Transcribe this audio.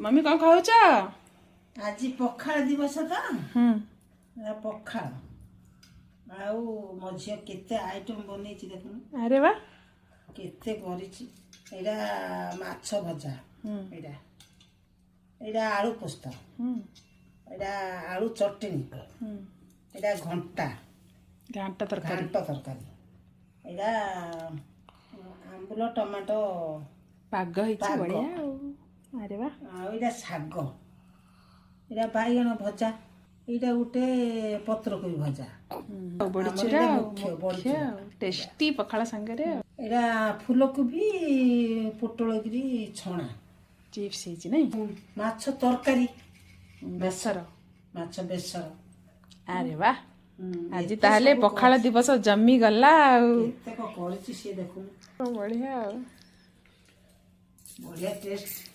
Mummy कौन खाऊ चा आज पखाड़ दिवस तो पखाड़ आउ मो झील केते आइटम बनी देखुन। अरे वाह केते करिछि एडा माछ भजा एडा एडा आलू पोस्त एडा आलू चटनी एडा घंटा घांटा तरकारी घांट तरकारी एडा आंबुल टमाटो पाग हिची बढ़िया। अरे वाह आ एडा साग एडा बाइगण भजा एडा गुटे पत्रकोबी भजा बड़ीचुरा टेस्टी पखाड़ा संगे एडा फूलकोबी पोटल गिरी छणा चिप्स हिची नहीं माछ तरकारी बेसर माछ बेसर। अरे वाह आज ताहले पखाड़ा दिवस जमी गला केते को करछि से देखुन बढ़िया बढ़िया टेस्ट।